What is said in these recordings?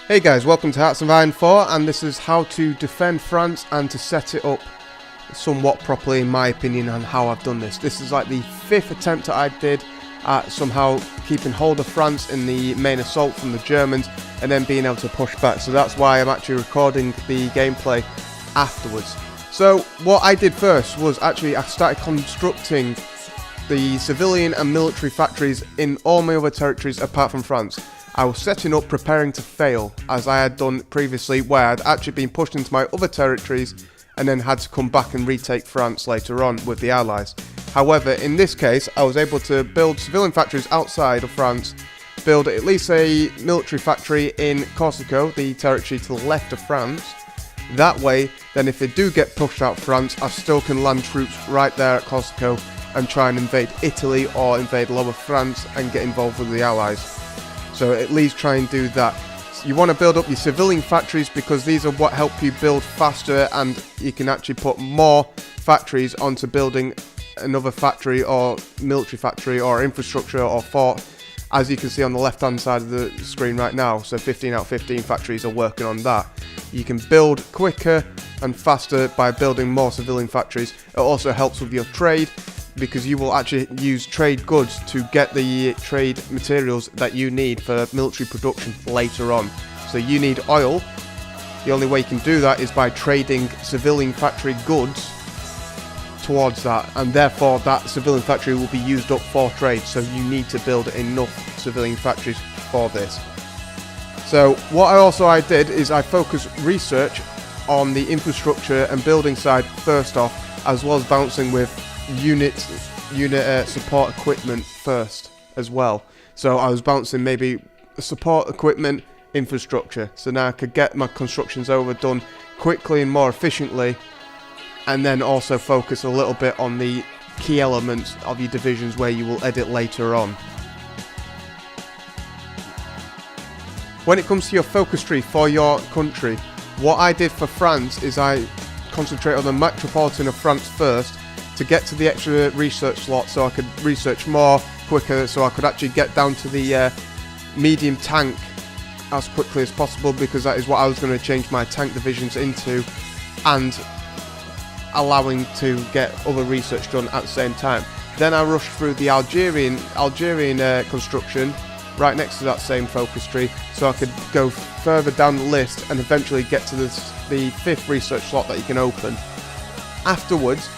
Hey guys, welcome to Hearts of Iron 4, and this is how to defend France and to set it up somewhat properly in my opinion on how I've done this. This is like the 5th attempt that I did at somehow keeping hold of France in the main assault from the Germans and then being able to push back. So that's why I'm actually recording the gameplay afterwards. So what I did first was actually I started constructing the civilian and military factories in all my other territories apart from France. I was setting up preparing to fail, as I had done previously, where I'd actually been pushed into my other territories and then had to come back and retake France later on with the Allies. However, in this case, I was able to build civilian factories outside of France, build at least a military factory in Corsica, the territory to the left of France. That way, then if they do get pushed out of France, I still can land troops right there at Corsica and try and invade Italy or invade Lower France and get involved with the Allies. So at least try and do that. You want to build up your civilian factories because these are what help you build faster, and you can actually put more factories onto building another factory or military factory or infrastructure or fort, as you can see on the left hand side of the screen right now. So 15 out of 15 factories are working on that. You can build quicker and faster by building more civilian factories. It also helps with your trade, because you will actually use trade goods to get the trade materials that you need for military production later on. So you need oil. The only way you can do that is by trading civilian factory goods towards that, and therefore that civilian factory will be used up for trade. So you need to build enough civilian factories for this. So what I did is I focused research on the infrastructure and building side first off, as well as bouncing with unit support equipment first as well. So I was bouncing maybe support equipment, infrastructure, so now I could get my constructions over done quickly and more efficiently, and then also focus a little bit on the key elements of your divisions where you will edit later on. When it comes to your focus tree for your country, what I did for France is I concentrate on the metropolitan of France first, to get to the extra research slot so I could research more quicker, so I could actually get down to the medium tank as quickly as possible, because that is what I was going to change my tank divisions into, and allowing to get other research done at the same time. Then I rushed through the Algerian construction right next to that same focus tree, so I could go further down the list and eventually get to the 5th research slot that you can open. Afterwards,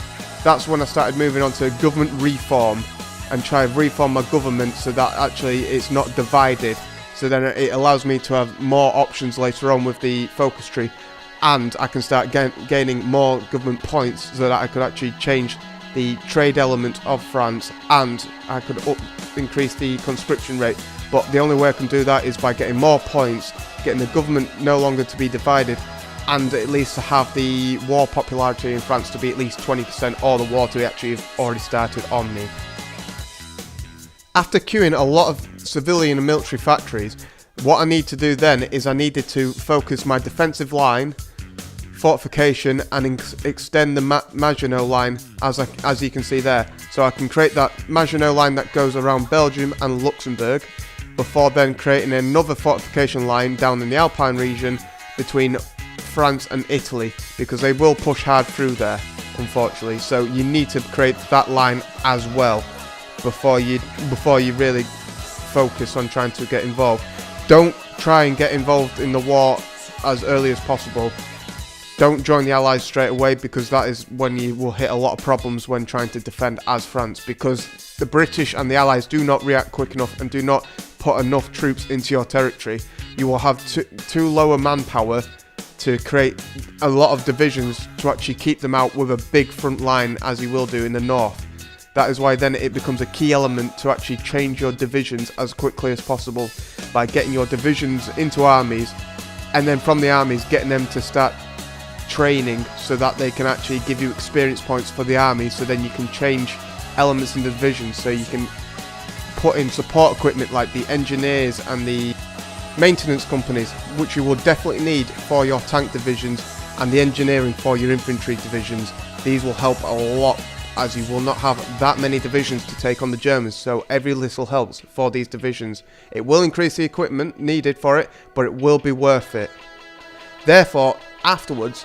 that's when I started moving on to government reform and try to reform my government so that actually it's not divided. So then it allows me to have more options later on with the focus tree, and I can start gaining more government points so that I could actually change the trade element of France, and I could increase the conscription rate. But the only way I can do that is by getting more points, getting the government no longer to be divided, and at least to have the war popularity in France to be at least 20%, or the war to actually have already started on me. After queuing a lot of civilian and military factories, what I need to do then is I needed to focus my defensive line, fortification, and extend the Maginot line, as you can see there. So I can create that Maginot line that goes around Belgium and Luxembourg, before then creating another fortification line down in the Alpine region between France and Italy, because they will push hard through there, unfortunately. So you need to create that line as well before you really focus on trying to get involved. Don't try and get involved in the war as early as possible. Don't join the Allies straight away, because that is when you will hit a lot of problems when trying to defend as France, because the British and the Allies do not react quick enough and do not put enough troops into your territory. You will have too low a manpower to create a lot of divisions to actually keep them out with a big front line, as you will do in the north. That is why then it becomes a key element to actually change your divisions as quickly as possible, by getting your divisions into armies, and then from the armies getting them to start training so that they can actually give you experience points for the army, so then you can change elements in the divisions, so you can put in support equipment like the engineers and the maintenance companies, which you will definitely need for your tank divisions, and the engineering for your infantry divisions. These will help a lot as you will not have that many divisions to take on the Germans, so every little helps for these divisions. It will increase the equipment needed for it, but it will be worth it. Therefore, afterwards,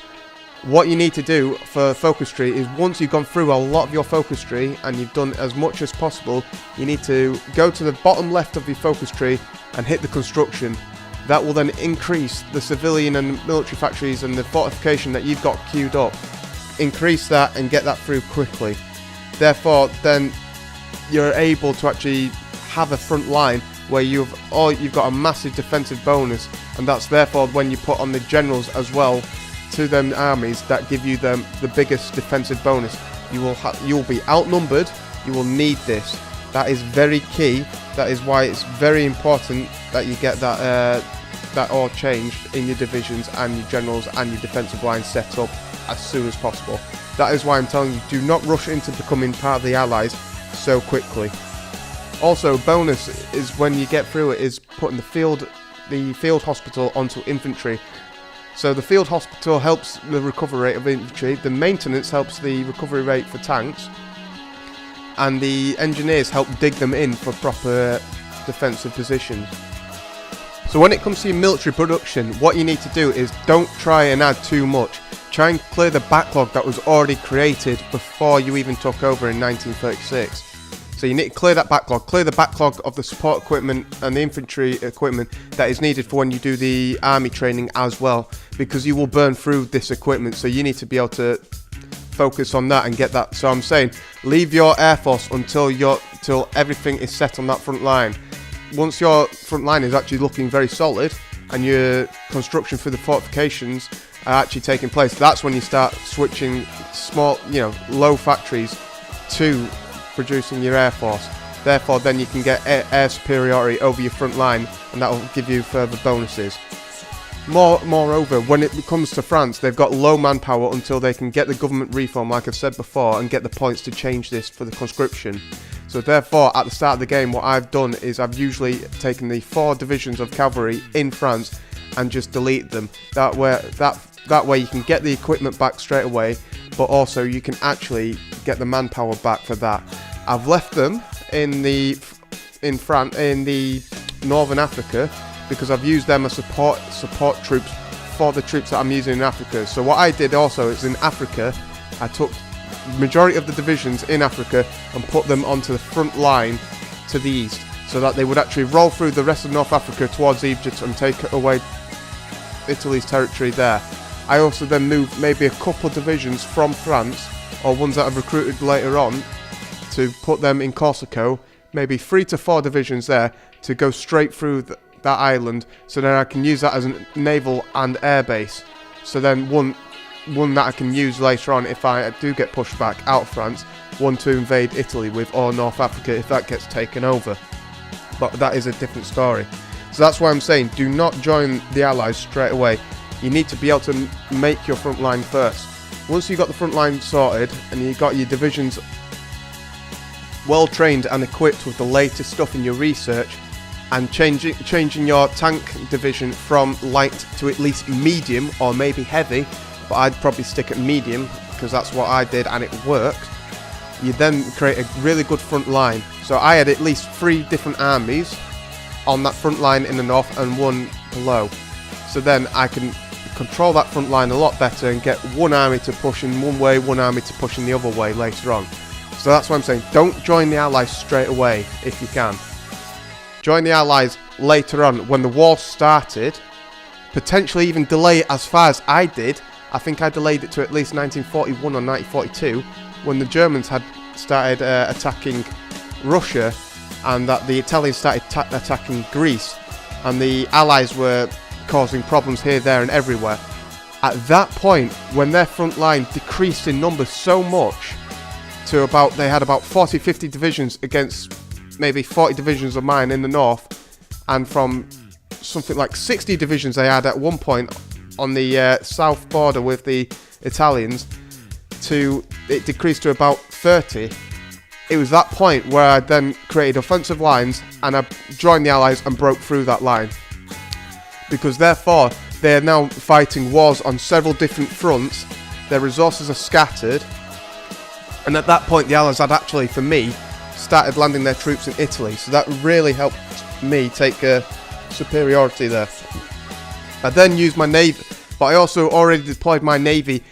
what you need to do for focus tree is, once you've gone through a lot of your focus tree and you've done as much as possible, you need to go to the bottom left of your focus tree and hit the construction. That will then increase the civilian and military factories and the fortification that you've got queued up. Increase that and get that through quickly. Therefore, then you're able to actually have a front line where you've got a massive defensive bonus, and that's therefore when you put on the generals as well to them armies that give you the biggest defensive bonus. You will be outnumbered. You will need this. That is very key. That is why it's very important that you get that all changed in your divisions and your generals and your defensive line set up as soon as possible. That is why I'm telling you, do not rush into becoming part of the Allies so quickly. Also, bonus is when you get through it is putting the field hospital onto infantry. So the field hospital helps the recovery rate of infantry, the maintenance helps the recovery rate for tanks, and the engineers help dig them in for proper defensive positions. So when it comes to your military production, what you need to do is don't try and add too much. Try and clear the backlog that was already created before you even took over in 1936. So you need to clear that backlog, clear the backlog of the support equipment and the infantry equipment that is needed for when you do the army training as well, because you will burn through this equipment, so you need to be able to focus on that and get that. So I'm saying, leave your air force until everything is set on that front line. Once your front line is actually looking very solid and your construction for the fortifications are actually taking place, that's when you start switching small, low factories to producing your air force. Therefore, then you can get air superiority over your front line, and that will give you further bonuses. Moreover, when it comes to France, they've got low manpower until they can get the government reform, like I've said before, and get the points to change this for the conscription. So therefore, at the start of the game, what I've done is I've usually taken the 4 divisions of cavalry in France and just delete them. That way you can get the equipment back straight away, but also you can actually get the manpower back for that. I've left them in Northern Africa because I've used them as support troops for the troops that I'm using in Africa. So what I did also is in Africa, I took majority of the divisions in Africa and put them onto the front line to the east, so that they would actually roll through the rest of North Africa towards Egypt and take away Italy's territory there. I also then moved maybe a couple of divisions from France, or ones that I've recruited later on, to put them in Corsico, maybe 3 to 4 divisions there, to go straight through that island, so then I can use that as a naval and air base. So then one that I can use later on if I do get pushed back out of France, one to invade Italy with, or North Africa if that gets taken over. But that is a different story. So that's why I'm saying, do not join the Allies straight away. You need to be able to make your front line first. Once you've got the front line sorted and you've got your divisions well trained and equipped with the latest stuff in your research, and changing your tank division from light to at least medium or maybe heavy, but I'd probably stick at medium because that's what I did and it worked, you then create a really good front line. So I had at least 3 different armies on that front line in the north and 1 below. So then I can control that front line a lot better and get one army to push in one way, one army to push in the other way later on. So that's why I'm saying, don't join the Allies straight away if you can. Join the Allies later on when the war started. Potentially even delay it as far as I did. I think I delayed it to at least 1941 or 1942 when the Germans had started attacking Russia, and that the Italians started attacking Greece, and the Allies were causing problems here, there and everywhere. At that point, when their front line decreased in numbers so much to they had about 40-50 divisions against maybe 40 divisions of mine in the north, and from something like 60 divisions they had at one point on the south border with the Italians, it decreased to about 30. It was that point where I then created offensive lines and I joined the Allies and broke through that line, because therefore they are now fighting wars on several different fronts. Their resources are scattered, And at that point, the Allies had actually, for me, started landing their troops in Italy. So that really helped me take superiority there. I then used my navy, but I also already deployed my navy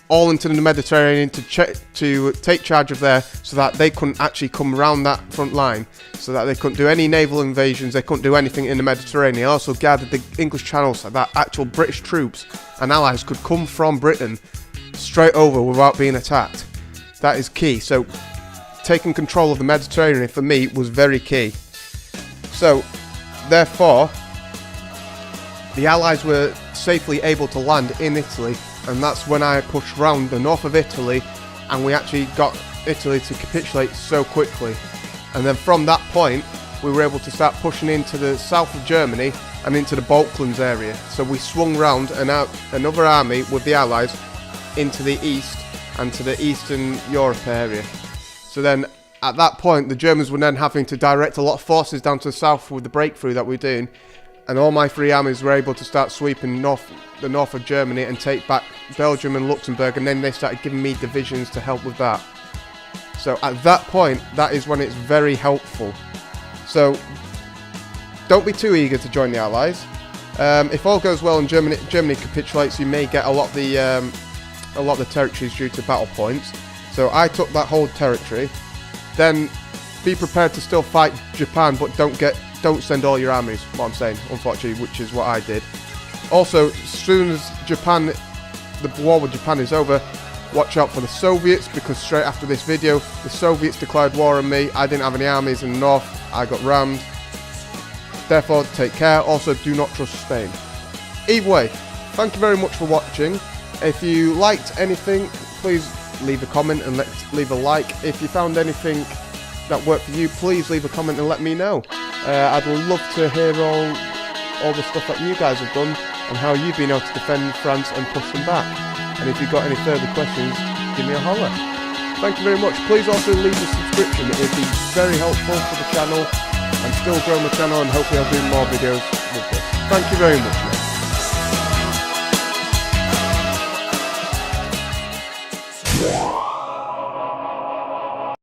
all into the Mediterranean to take charge of there, so that they couldn't actually come around that front line, so that they couldn't do any naval invasions, they couldn't do anything in the Mediterranean. I also guarded the English Channel so that actual British troops and allies could come from Britain straight over without being attacked. That is key. So taking control of the Mediterranean for me was very key. So therefore the Allies were safely able to land in Italy, and that's when I pushed round the north of Italy, and we actually got Italy to capitulate so quickly. And then from that point we were able to start pushing into the south of Germany and into the Balkans area. So we swung round and out another army with the Allies into the east and to the Eastern Europe area. So then at that point the Germans were then having to direct a lot of forces down to the south with the breakthrough that we're doing, and all my three armies were able to start sweeping the north of Germany and take back Belgium and Luxembourg, and then they started giving me divisions to help with that. So at that point, that is when it's very helpful. So don't be too eager to join the Allies. If all goes well and Germany capitulates, you may get a lot of the territories due to battle points. So I took that whole territory. Then be prepared to still fight Japan, but don't send all your armies, what I'm saying, unfortunately, which is what I did. Also, as soon as the war with Japan is over, watch out for the Soviets, because straight after this video, the Soviets declared war on me. I didn't have any armies in the north, I got rammed. Therefore, take care. Also, do not trust Spain. Either way, thank you very much for watching. If you liked anything, please leave a comment and leave a like. If you found anything that worked for you, please leave a comment and let me know. I'd love to hear all the stuff that you guys have done and how you've been able to defend France and push them back. And if you've got any further questions, give me a holler. Thank you very much. Please also leave a subscription. It would be very helpful for the channel. I'm still growing the channel, and hopefully I'll do more videos with this. Thank you very much.